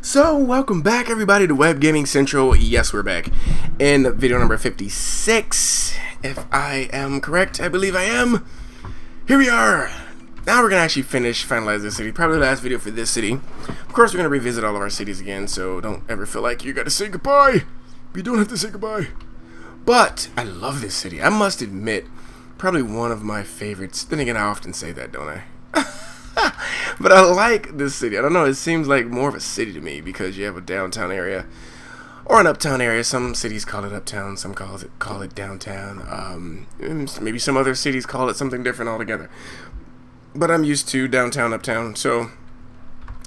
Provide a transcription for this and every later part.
So, welcome back everybody to Web Gaming Central. Yes, we're back in video number 56. If I am correct, I believe I am. Here we are. Now we're going to actually finish Finalize this city. Probably the last video for this city. Of course, we're going to revisit all of our cities again, so don't ever feel like you got to say goodbye. You don't have to say goodbye. But, I love this city. I must admit, probably one of my favorites. Then again, I often say that, don't I? But I like this city. I don't know, it seems like more of a city to me because you have a downtown area or an uptown area. Some cities call it uptown, some call it downtown. Maybe some other cities call it something different altogether. But I'm used to downtown, uptown. So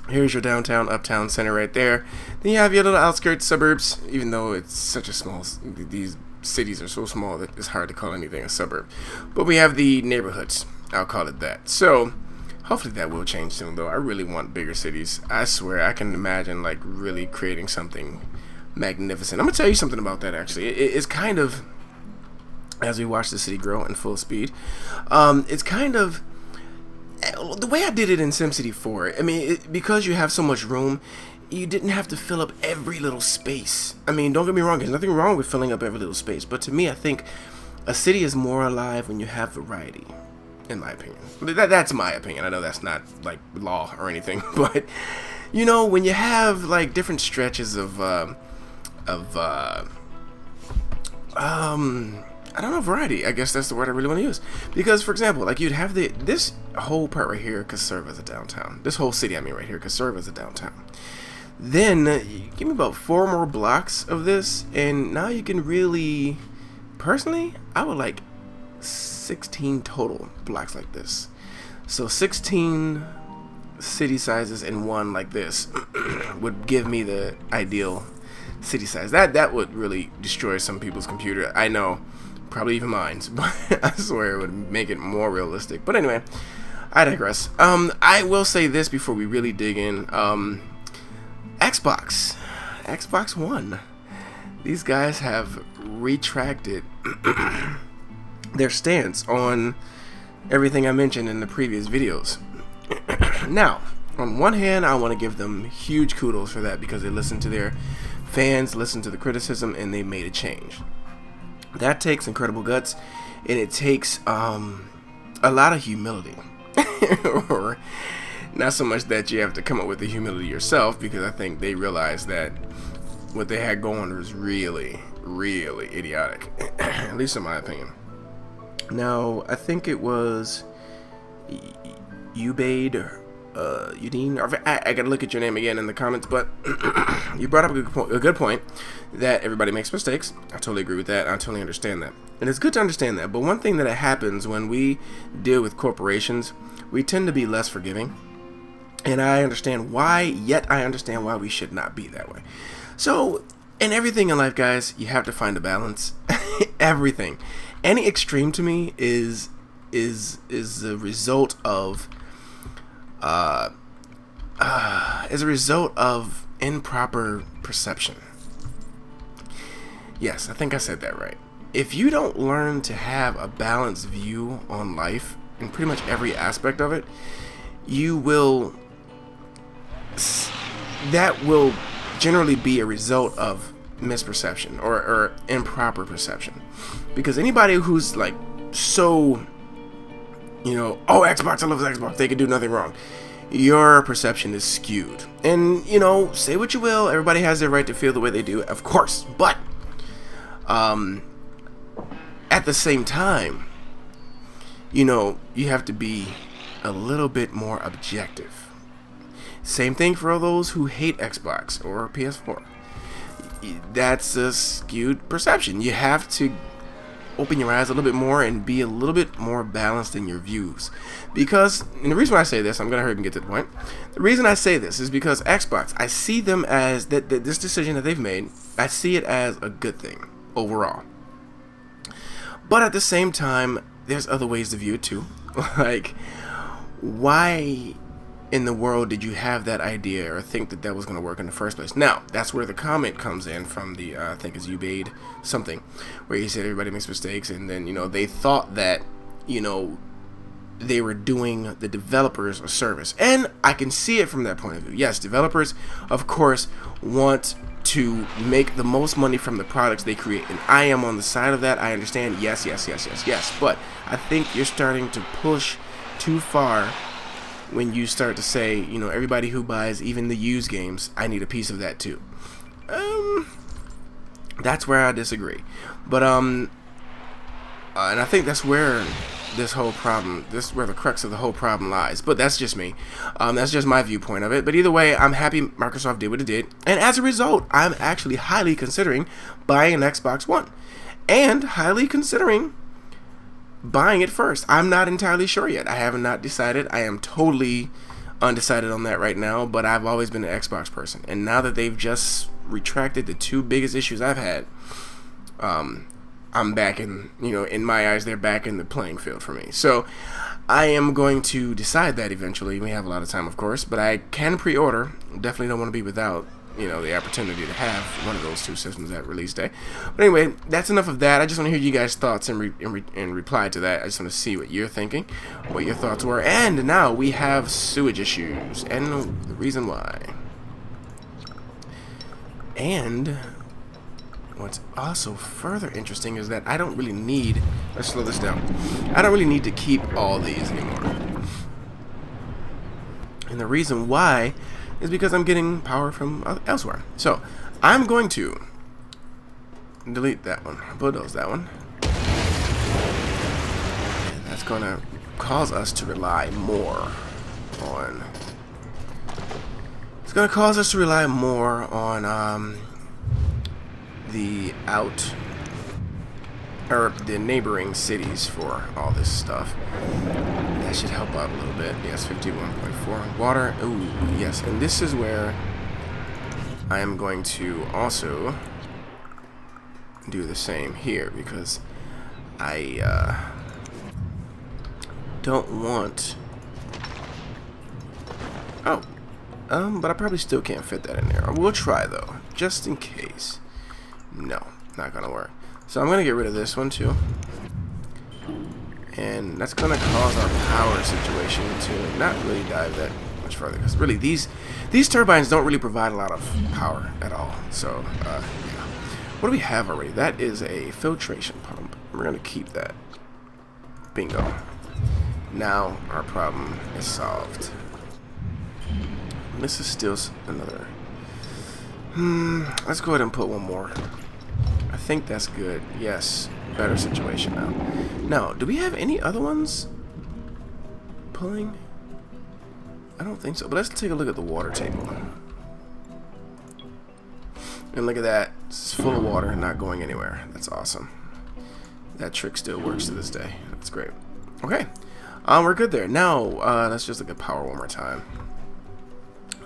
here's your downtown, uptown center right there. Then you have your little outskirts, suburbs, even though it's such a small, these cities are so small that it's hard to call anything a suburb. But we have the neighborhoods, I'll call it that. So hopefully that will change soon, though. I really want bigger cities. I swear, I can imagine, like, really creating something magnificent. I'm going to tell you something about that, actually. It's kind of, as we watch the city grow in full speed, it's kind of, the way I did it in SimCity 4, I mean, because you have so much room, you didn't have to fill up every little space. I mean, don't get me wrong, there's nothing wrong with filling up every little space, but to me, I think a city is more alive when you have variety. In my opinion. That's my opinion. I know that's not like law or anything, but you know, when you have like different stretches of I don't know, variety. I guess that's the word I really want to use. Because for example, like you'd have this whole part right here could serve as a downtown. This whole city, I mean, right here could serve as a downtown. Then you give me about 4 more blocks of this, and now you can really, personally, I would like 16 total blocks like this. So 16 city sizes in one like this would give me the ideal city size. That would really destroy some people's computer. I know, probably even mine, but I swear it would make it more realistic. But anyway, I digress. I will say this before we really dig in. Xbox One. These guys have retracted their stance on everything I mentioned in the previous videos. Now, on one hand, I want to give them huge kudos for that because they listened to their fans, listened to the criticism, and they made a change. That takes incredible guts, and it takes a lot of humility. Or not so much that you have to come up with the humility yourself, because I think they realized that what they had going was really, really idiotic, at least in my opinion. Now, I think it was Ubaid, Udine. I gotta look at your name again in the comments, but you brought up a good point that everybody makes mistakes. I totally agree with that. I totally understand that. And it's good to understand that. But one thing that happens when we deal with corporations, we tend to be less forgiving. And I understand why, yet I understand why we should not be that way. So, in everything in life, guys, you have to find a balance. Everything. Any extreme to me is a result of improper perception. Yes, I think I said that right. If you don't learn to have a balanced view on life in pretty much every aspect of it, that will generally be a result of misperception or improper perception. Because anybody who's like so, you know, oh, Xbox, I love Xbox, they can do nothing wrong, your perception is skewed. And, you know, say what you will, everybody has their right to feel the way they do, of course, but at the same time, you know, you have to be a little bit more objective. Same thing for all those who hate Xbox or PS4. That's a skewed perception. You have to open your eyes a little bit more and be a little bit more balanced in your views. Because, and the reason why I say this, I'm going to hurry and get to the point. The reason I say this is because Xbox, I see them as, this decision that they've made, I see it as a good thing overall. But at the same time, there's other ways to view it too. Like, why in the world did you have that idea or think that was going to work in the first place? Now, that's where the comment comes in from the, I think it's Ubaid something, where he said everybody makes mistakes, and then, you know, they thought that, you know, they were doing the developers a service. And I can see it from that point of view. Yes, developers, of course, want to make the most money from the products they create. And I am on the side of that. I understand. Yes. But I think you're starting to push too far when you start to say, you know, everybody who buys even the used games, I need a piece of that too. That's where I disagree. But and I think that's where this whole problem, this is where the crux of the whole problem lies. But that's just me. That's just my viewpoint of it. But either way, I'm happy Microsoft did what it did. And as a result, I'm actually highly considering buying an Xbox One. And highly considering buying it first. I'm not entirely sure yet. I have not decided. I am totally undecided on that right now. But I've always been an Xbox person. And now that they've just retracted the two biggest issues I've had, I'm back in, you know, in my eyes, they're back in the playing field for me. So I am going to decide that eventually. We have a lot of time, of course, but I can pre-order. Definitely don't want to be without, you know, the opportunity to have one of those two systems at release day. But anyway, that's enough of that. I just want to hear you guys' thoughts and reply to that. I just want to see what you're thinking, what your thoughts were. And now we have sewage issues and the reason why. And what's also further interesting is that I don't really need, let's slow this down, I don't really need to keep all these anymore. And the reason why is because I'm getting power from elsewhere. So I'm going to delete that one, bulldoze that one. And that's going to cause us to rely more on, it's going to cause us to rely more on the neighboring cities for all this stuff. That should help out a little bit. Yes, 51.4 water. Ooh, yes, and this is where I am going to also do the same here because I don't want. Oh, but I probably still can't fit that in there. We'll try though, just in case. No, not gonna work. So I'm gonna get rid of this one too, and that's gonna cause our power situation to not really dive that much further because really these turbines don't really provide a lot of power at all. So yeah. What do we have already? That is a filtration pump. We're gonna keep that. Bingo. Now our problem is solved. This is still another. Let's go ahead and put one more. I think that's good. Yes, better situation now. Now, do we have any other ones pulling? I don't think so, but let's take a look at the water table. And look at that. It's full of water, not going anywhere. That's awesome. That trick still works to this day. That's great. Okay, we're good there. Now, let's just look at power one more time.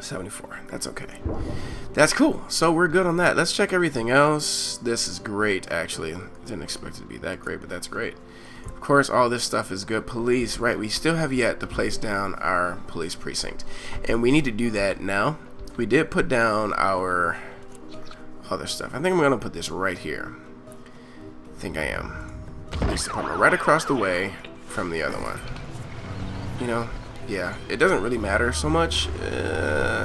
74. That's okay. That's cool. So we're good on that. Let's check everything else. This is great, actually. Didn't expect it to be that great, but that's great. Of course, all this stuff is good. Police, right? We still have yet to place down our police precinct, and we need to do that now. We did put down our other stuff. I think I'm gonna put this right here. I think I am. Police department right across the way from the other one. You know. Yeah, it doesn't really matter so much.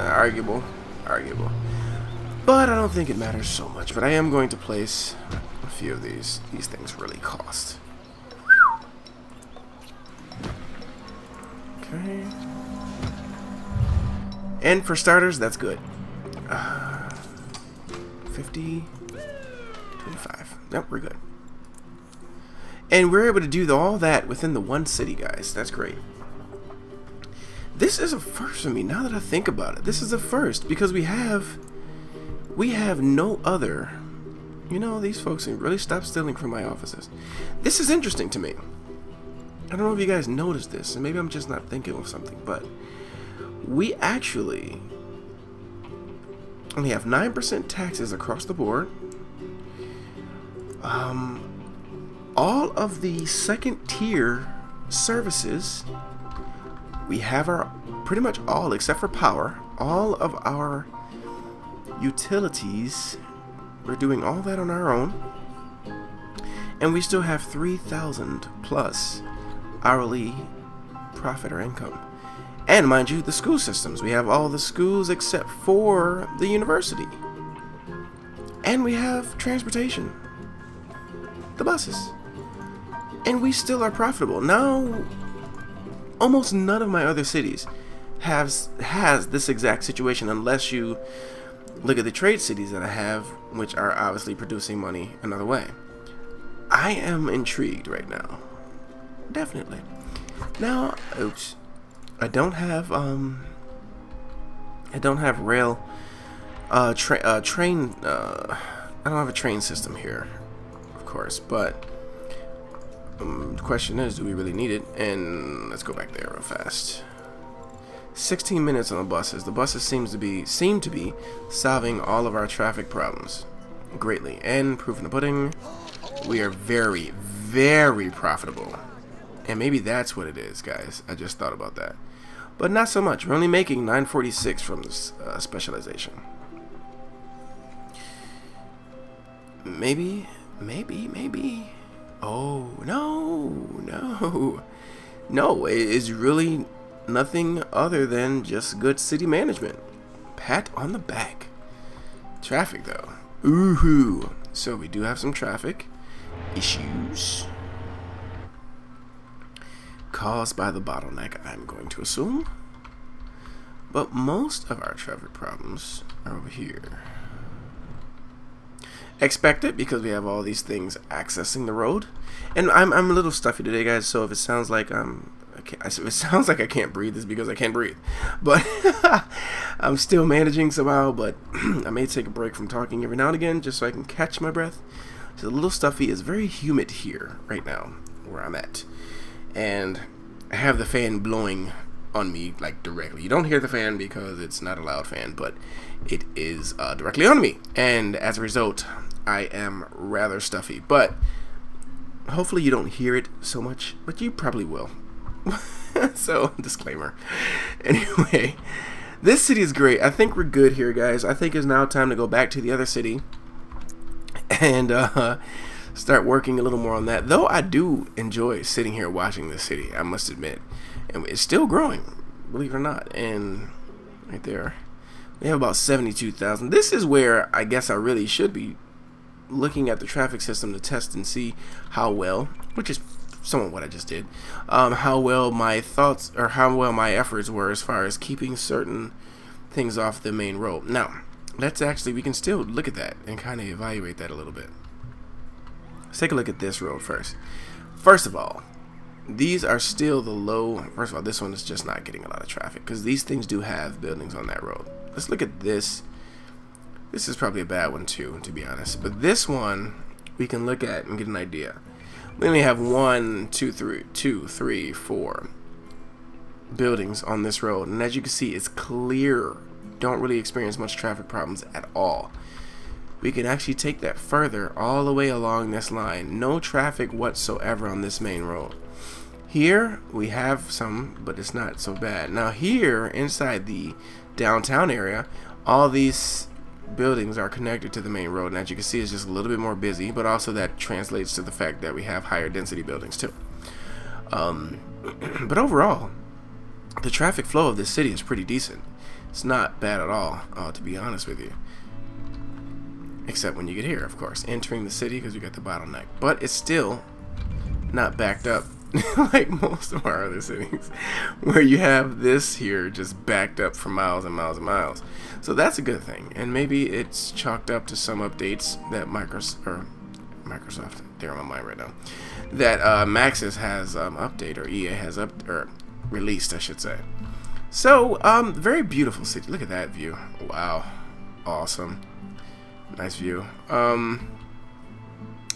Arguable. But I don't think it matters so much. But I am going to place a few of these. These things really cost. Okay. And for starters, that's good. 50, 25. Nope, we're good. And we're able to do all that within the one city, guys. That's great. This is a first for me, now that I think about it. This is a first, because we have no other, you know, these folks really stopped stealing from my offices. This is interesting to me. I don't know if you guys noticed this, and maybe I'm just not thinking of something, but we actually only have 9% taxes across the board. All of the second tier services, we have our, pretty much all, except for power, all of our utilities, we're doing all that on our own. And we still have 3,000 plus hourly profit or income. And mind you, the school systems. We have all the schools except for the university. And we have transportation. The buses. And we still are profitable. Now, almost none of my other cities has this exact situation, unless you look at the trade cities that I have, which are obviously producing money another way. I am intrigued right now. Definitely. Now, oops. I don't have rail train I don't have a train system here, of course, but the question is, do we really need it? And let's go back there real fast. 16 minutes on the buses. The buses seem to be solving all of our traffic problems greatly. And proof in the pudding, we are very, very profitable. And maybe that's what it is, guys. I just thought about that. But not so much. We're only making 946 from this specialization. Maybe. Oh, no. It is really nothing other than just good city management. Pat on the back. Traffic, though. Ooh-hoo. So we do have some traffic issues caused by the bottleneck, I'm going to assume. But most of our traffic problems are over here. Expected, because we have all these things accessing the road. And I'm a little stuffy today, guys, so if it sounds like I can't breathe, it's because I can't breathe. But I'm still managing somehow, but I may take a break from talking every now and again just so I can catch my breath. It's a little stuffy. It's very humid here right now where I'm at. And I have the fan blowing on me, like, directly. You don't hear the fan because it's not a loud fan, but it is directly on me. And as a result, I am rather stuffy. But hopefully you don't hear it so much, but you probably will. So, disclaimer. Anyway, this city is great. I think we're good here, guys. I think it's now time to go back to the other city and start working a little more on that. Though I do enjoy sitting here watching this city, I must admit. And it's still growing, believe it or not. And right there, we have about 72,000. This is where I guess I really should be looking at the traffic system to test and see how well, which is somewhat what I just did, how well my thoughts or how well my efforts were as far as keeping certain things off the main road. Now, we can still look at that and kind of evaluate that a little bit. Let's take a look at this road first. First of all, these are still the low. First of all, this one is just not getting a lot of traffic because these things do have buildings on that road. Let's look at this. This is probably a bad one too, to be honest. But this one we can look at and get an idea. We only have 4 buildings on this road, and as you can see, it's clear. Don't really experience much traffic problems at all. We can actually take that further all the way along this line. No traffic whatsoever on this main road. Here we have some, but it's not so bad. Now here inside the downtown area, all these buildings are connected to the main road, and as you can see, it's just a little bit more busy, but also that translates to the fact that we have higher density buildings too. But overall, the traffic flow of this city is pretty decent. It's not bad at all, to be honest with you. Except when you get here, of course, entering the city because you got the bottleneck. But it's still not backed up like most of our other cities, where you have this here just backed up for miles and miles and miles. So that's a good thing. And maybe it's chalked up to some updates that Microsoft, they're on my mind right now, that Maxis has updated, or EA has released, I should say. So, very beautiful city. Look at that view. Wow. Awesome. Nice view.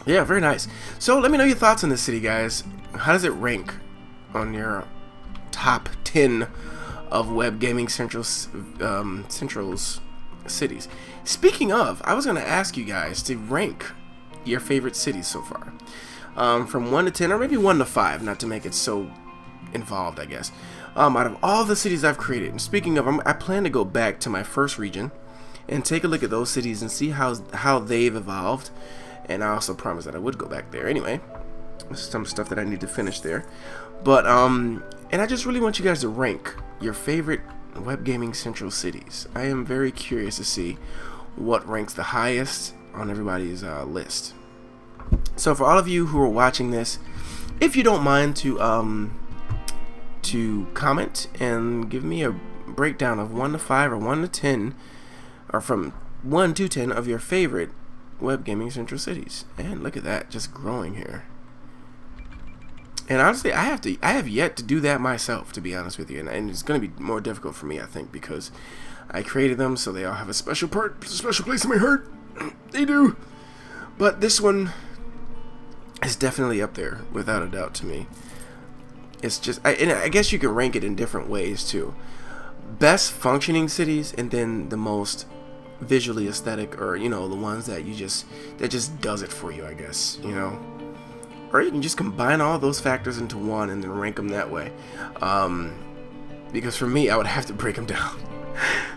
Yeah, very nice. So let me know your thoughts on this city, guys. How does it rank on your top 10 of Web Gaming Central's cities? Speaking of, I was going to ask you guys to rank your favorite cities so far. From 1 to 10, or maybe 1 to 5, not to make it so involved, I guess. Out of all the cities I've created, and speaking of, I plan to go back to my first region and take a look at those cities and see how they've evolved. And I also promised that I would go back there anyway. Some stuff that I need to finish there. But And I just really want you guys to rank your favorite Web Gaming Central cities. I am very curious to see what ranks the highest on everybody's list. So for all of you who are watching this, if you don't mind to comment and give me a breakdown of 1 to 5 or 1 to 10, or from 1 to 10 of your favorite Web Gaming Central cities. And look at that, just growing here. And honestly, I have yet to do that myself, to be honest with you, and it's going to be more difficult for me, I think, because I created them, so they all have a special place in my heart. They do. But this one is definitely up there, without a doubt, to me. It's just, and I guess you can rank it in different ways too. Best functioning cities, and then the most visually aesthetic, or the ones that just does it for you, I guess, Or you can just combine all those factors into one and then rank them that way. Because for me, I would have to break them down.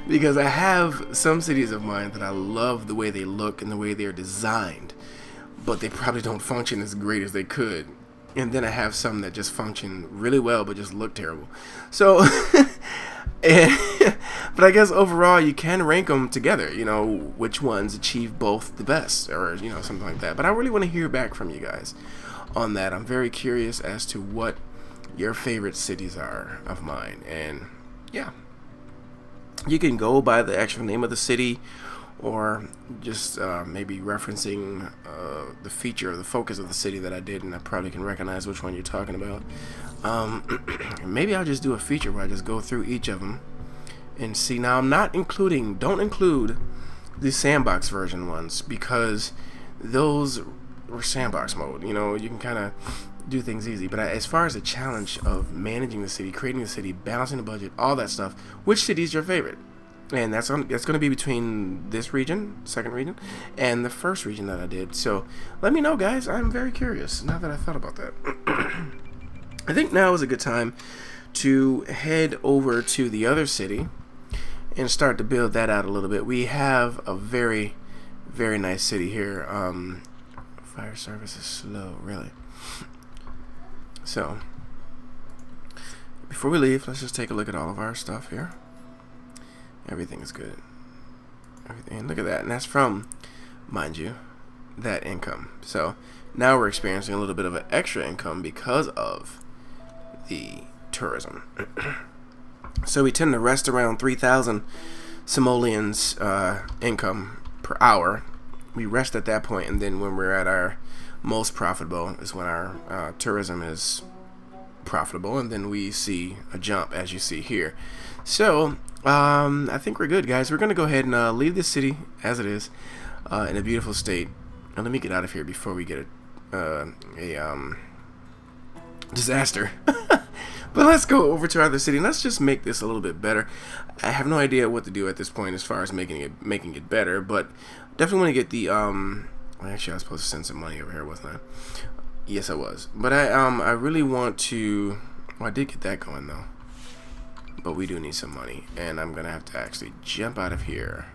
Because I have some cities of mine that I love the way they look and the way they're designed, but they probably don't function as great as they could. And then I have some that just function really well but just look terrible. So, but I guess overall you can rank them together, which ones achieve both the best, or something like that. But I really want to hear back from you guys on that. I'm very curious as to what your favorite cities are of mine. And yeah, you can go by the actual name of the city, or just maybe referencing the feature or the focus of the city that I did, and I probably can recognize which one you're talking about. Maybe I'll just do a feature where I just go through each of them and see. Now, I'm not don't include the sandbox version ones, because those were sandbox mode. You can kind of do things easy. But as far as the challenge of managing the city, creating the city, balancing the budget, all that stuff, which city is your favorite? And that's going to be between this region, second region, and the first region that I did. So let me know, guys. I'm very curious now that I thought about that. I think now is a good time to head over to the other city and start to build that out a little bit. We have a very, very nice city here. Fire service is slow, really. So before we leave, let's just take a look at all of our stuff here. Everything is good. And look at that. And that's from, mind you, that income. So now we're experiencing a little bit of an extra income because of the tourism. So we tend to rest around 3,000 simoleons income per hour. We rest at that point, and then when we're at our most profitable is when our tourism is profitable, and then we see a jump, as you see here. So I think we're good, guys. We're gonna go ahead and leave this city as it is, in a beautiful state. And let me get out of here before we get a disaster. But let's go over to our other city and let's just make this a little bit better. I have no idea what to do at this point as far as making it better, but definitely want to get the well, actually I was supposed to send some money over here, wasn't I? Yes, I was. But I really want to. Well, I did get that going though. But we do need some money, and I'm gonna have to actually jump out of here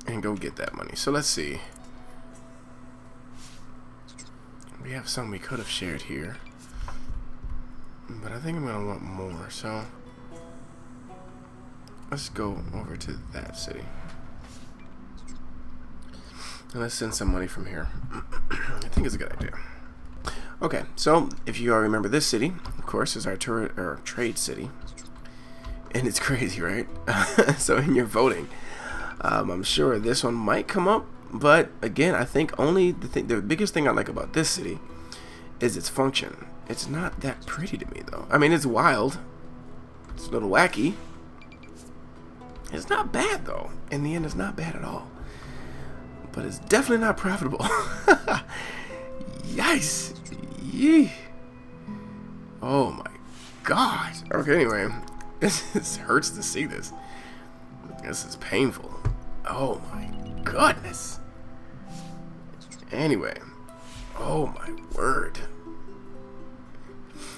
and go get that money. So let's see. We have some we could have shared here, but I think I'm gonna want more. So let's go over to that city and let's send some money from here. I think it's a good idea. Okay, so if you all remember, this city, of course, is our trade city. And it's crazy, right? So in your voting, I'm sure this one might come up. But again, I think only the biggest thing I like about this city is its function. It's not that pretty to me, though. I mean, it's wild. It's a little wacky. It's not bad, though. In the end, it's not bad at all. But it's definitely not profitable. Yikes. Yee. Oh, my God. Okay, anyway. This hurts to see this. This is painful. Oh my goodness. Anyway. Oh my word.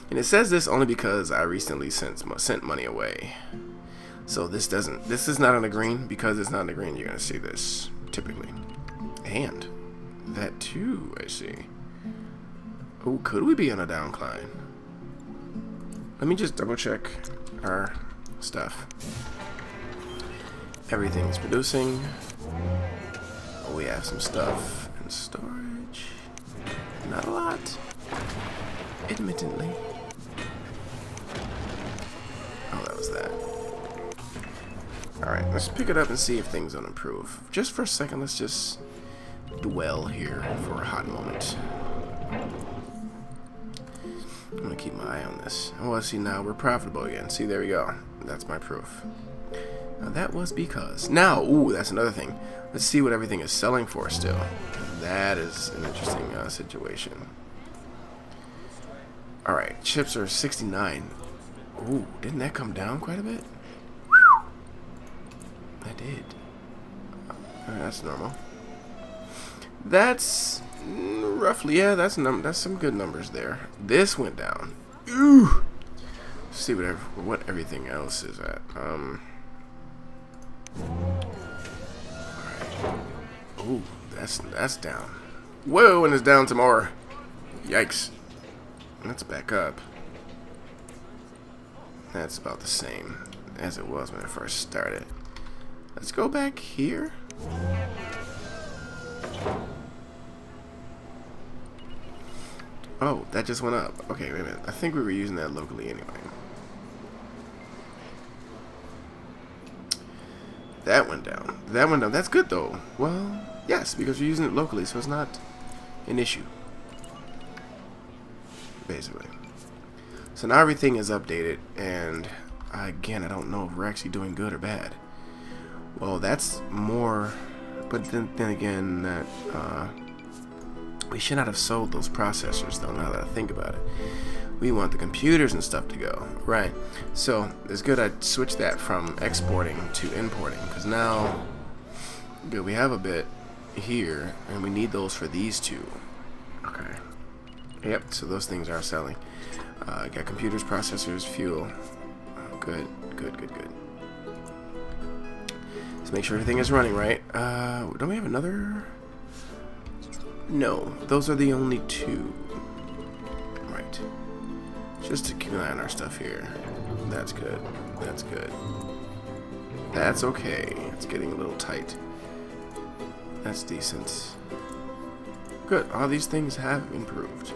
And it says this only because I recently sent money away. So this is not on the green. Because it's not on the green, you're gonna see this typically. And that too, I see. Oh, could we be on a downcline? let me just double check our stuff. Everything is producing. Oh, we have some stuff in storage. Not a lot, admittedly. Oh, that was that. Alright, let's pick it up and see if things don't improve. Just for a second, let's just dwell here for a hot moment. I'm gonna keep my eye on this. Oh, see, now we're profitable again. See, there we go. That's my proof. Now, that was because. Now, ooh, that's another thing. Let's see what everything is selling for still. That is an interesting situation. Alright, chips are 69. Ooh, didn't that come down quite a bit? I did. That's normal. That's roughly, yeah, that's some good numbers there. This went down. Ooh. Let's see what everything else is at. Alright. Ooh, that's down. Whoa, and it's down some more. Yikes. Let's back up. That's about the same as it was when it first started. Let's go back here. Oh, that just went up. Okay, wait a minute. I think we were using that locally anyway. That went down. That went down. That's good though. Well, yes, because we're using it locally, so it's not an issue. Basically. So now everything is updated, and again, I don't know if we're actually doing good or bad. Well, that's more, but then again, that we should not have sold those processors, though, now that I think about it. We want the computers and stuff to go, right? So it's good I switched that from exporting to importing, because now, good, we have a bit here, and we need those for these two. Okay. Yep, so those things are selling. Got computers, processors, fuel. Good. Let's make sure everything is running right. Don't we have another? No, those are the only two. Right. Just to keep an eye on our stuff here. That's good. That's good. That's okay. It's getting a little tight. That's decent. Good. All these things have improved.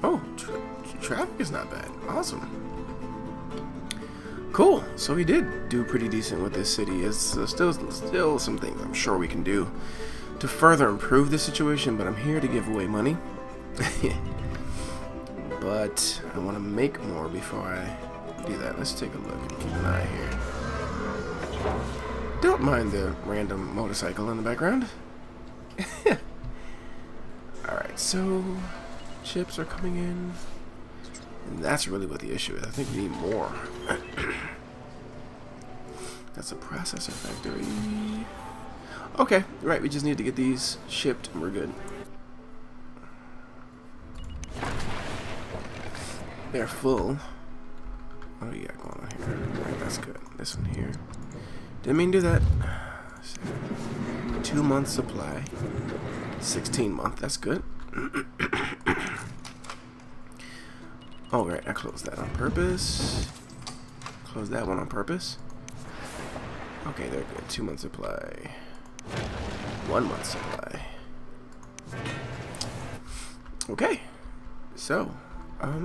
Oh, traffic is not bad. Awesome. Cool. So we did do pretty decent with this city. It's still some things I'm sure we can do to further improve this situation, but I'm here to give away money. But I want to make more before I do that. Let's take a look and keep an eye here. Don't mind the random motorcycle in the background. Alright, so chips are coming in. And that's really what the issue is. I think we need more. That's a processor factory. Okay, right, we just need to get these shipped and we're good. They're full. What do you got going on here? Right, that's good. This one here. Didn't mean to do that. 2 month supply. 16 month, that's good. Oh, right, I closed that on purpose. Close that one on purpose. Okay, they're good. 2 month supply. 1 month supply. Okay. So, I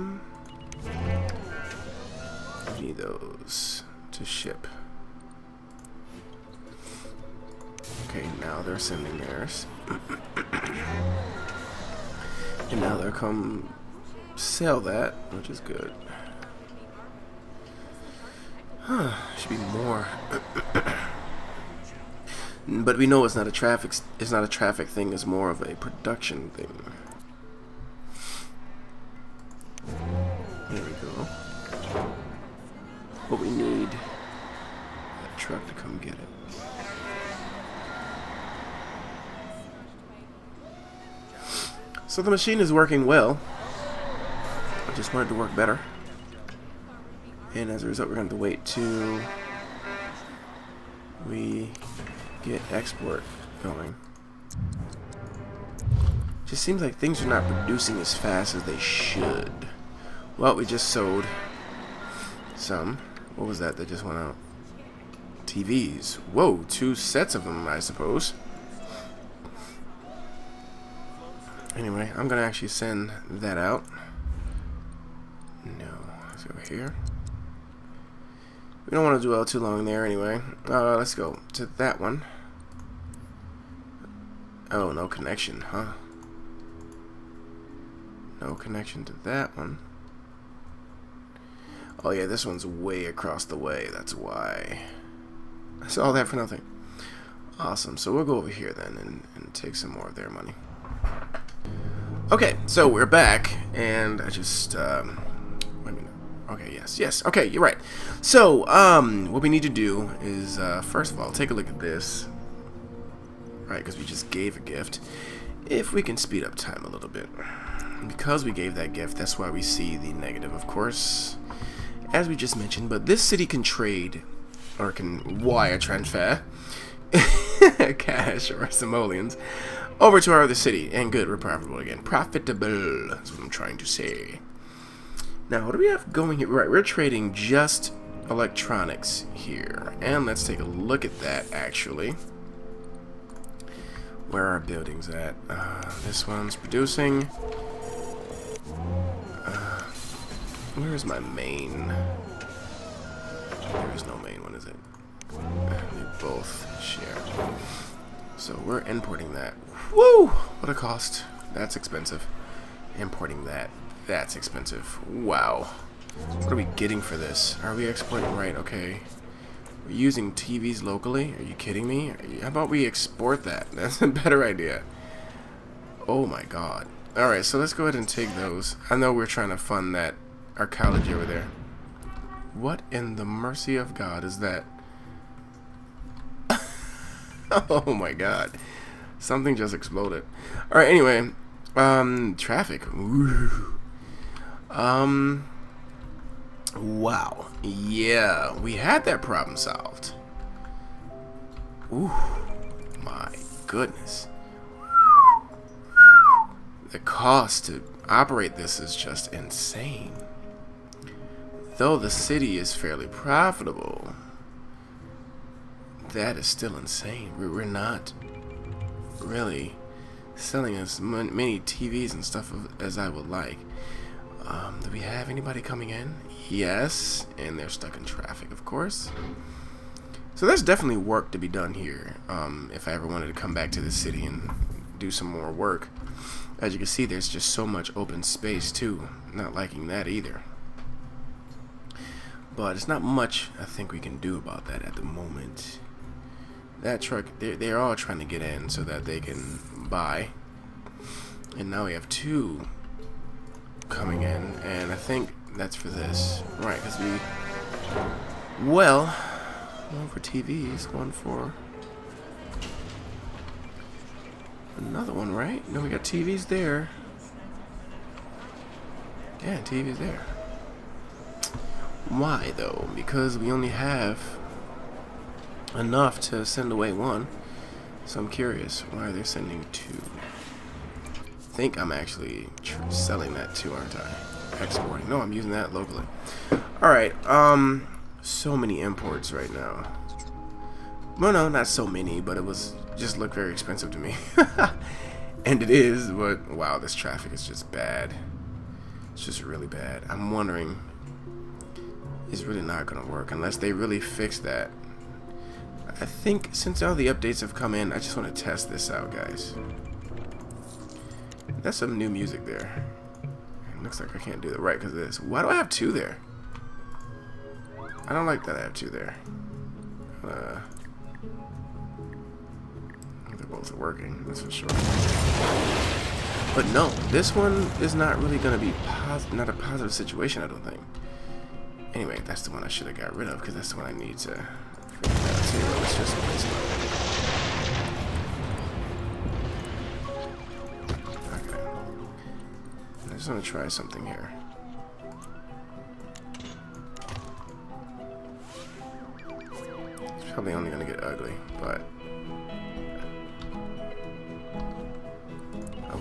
need those to ship. Okay, now they're sending theirs. And now they'll come sell that, which is good. Huh, should be more. But we know it's not a traffic thing, it's more of a production thing. There we go. But we need that truck to come get it. So the machine is working well. I just want it to work better. And as a result, we're going to have to wait till we get export going. Just seems like things are not producing as fast as they should. Well, we just sold some. What was that just went out? TVs. Whoa, 2 sets of them, I suppose. Anyway, I'm gonna actually send that out. No, let's go here. We don't want to dwell too long there anyway. Let's go to that one. Oh, no connection, huh? No connection to that one. Oh yeah, this one's way across the way, that's why. I saw that for nothing. Awesome, so we'll go over here then and take some more of their money. Okay, so we're back, and I just, wait a minute. Okay, yes, okay, you're right. So, what we need to do is, first of all, take a look at this. Right, because we just gave a gift. If we can speed up time a little bit. Because we gave that gift, that's why we see the negative, of course. As we just mentioned, but this city can trade, or can wire transfer, cash or simoleons, over to our other city. And good, we're profitable again. Profitable, that's what I'm trying to say. Now, what do we have going here? Right, we're trading just electronics here. And let's take a look at that, actually. Where are our buildings at? This one's producing. Where is my main? There is no main one, is it? They both share. So we're importing that. Woo! What a cost. That's expensive. Importing that. That's expensive. Wow. What are we getting for this? Are we exporting? Right, okay. We're using TVs locally? Are you kidding me? How about we export that? That's a better idea. Oh my god. Alright, so let's go ahead and take those. I know we're trying to fund that archaeology over there. What in the mercy of God is that? Oh my god. Something just exploded. Alright, anyway. Traffic. Ooh. Wow. Yeah, we had that problem solved. Ooh, my goodness. The cost to operate this is just insane. Though the city is fairly profitable, that is still insane. We're not really selling as many TVs and stuff as I would like. Do we have anybody coming in? Yes, and they're stuck in traffic, of course. So there's definitely work to be done here. If I ever wanted to come back to the city and do some more work. As you can see, there's just so much open space too. Not liking that either. But it's not much I think we can do about that at the moment. That truck, they're all trying to get in so that they can buy. And now we have 2 coming in, and I think that's for this. Right, because well, one for TVs, one for another one, right? No, we got TVs there. Yeah, TVs there. Why, though? Because we only have enough to send away 1. So I'm curious, why are they sending 2? I think I'm actually selling that too, aren't I? Exporting. No, I'm using that locally. Alright, so many imports right now. Well, no, not so many, but it was just looked very expensive to me. And it is, but wow, this traffic is just bad. It's just really bad. I'm wondering, it's really not gonna work unless they really fix that. I think since all the updates have come in, I just want to test this out, guys. That's some new music there. It looks like I can't do that right because of this. Why do I have 2 there? I don't like that I have 2 there. They're both working, that's for sure. But no, this one is not really going to be not a positive situation, I don't think. Anyway, that's the one I should have got rid of because that's the one I need to figure out too. Let's just place it up. I just want to try something here. It's probably only going to get ugly, but...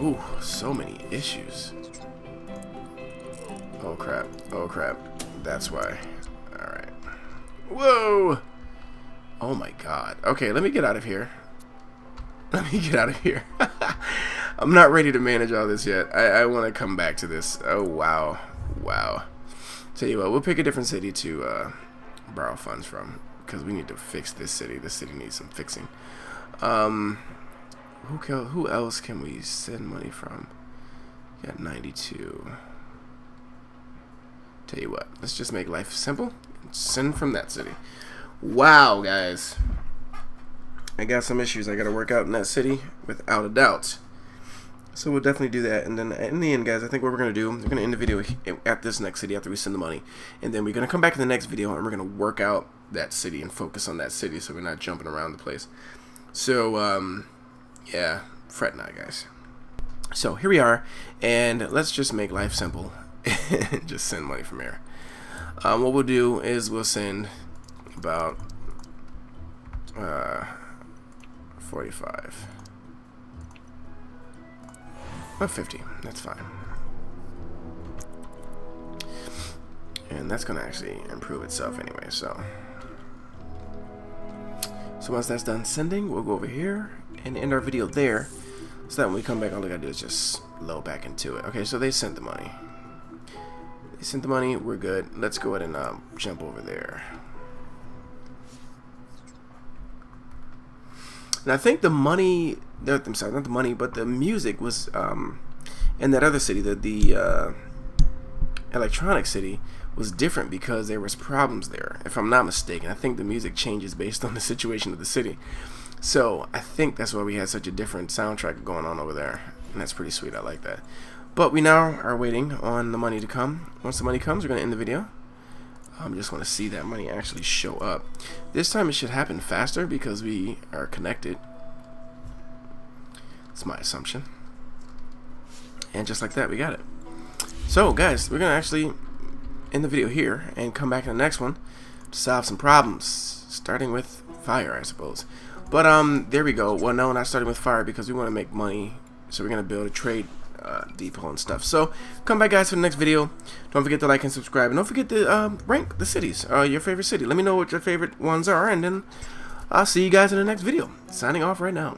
Ooh, so many issues. Oh, Oh crap. Oh crap. That's why. Alright. Whoa! Oh my god. Okay, let me get out of here. Let me get out of here. I'm not ready to manage all this yet. I want to come back to this. Oh, wow. Wow. Tell you what, we'll pick a different city to borrow funds from, because we need to fix this city. This city needs some fixing. Who else can we send money from? Got 92. Tell you what, let's just make life simple and send from that city. Wow, guys. I got some issues I got to work out in that city, without a doubt. So we'll definitely do that. And then in the end, guys, I think what we're going to do, we're going to end the video at this next city after we send the money. And then we're going to come back in the next video and we're going to work out that city and focus on that city so we're not jumping around the place. So, yeah, fret not, guys. So here we are. And let's just make life simple and just send money from here. What we'll do is we'll send about 45. About 50. That's fine. And that's going to actually improve itself anyway, so once that's done sending, we'll go over here and end our video there, so that when we come back, all we got to do is just load back into it. Okay, so they sent the money. They sent the money. We're good. Let's go ahead and jump over there. And I think the money, I'm sorry, not the money, but the music was in that other city, the electronic city, was different because there was problems there, if I'm not mistaken. I think the music changes based on the situation of the city. So I think that's why we had such a different soundtrack going on over there. And that's pretty sweet. I like that. But we now are waiting on the money to come. Once the money comes, we're going to end the video. Just want to see that money actually show up. This time it should happen faster because we are connected. It's my assumption. And just like that, we got it. So, guys, we're going to actually end the video here and come back in the next one to solve some problems. Starting with fire, I suppose. But, there we go. Well, no, not starting with fire because we want to make money. So we're going to build a trade depot and stuff. So come back, guys, for the next video. Don't forget to like and subscribe, and don't forget to rank the cities, your favorite city. Let me know what your favorite ones are, and then I'll see you guys in the next video. Signing off right now.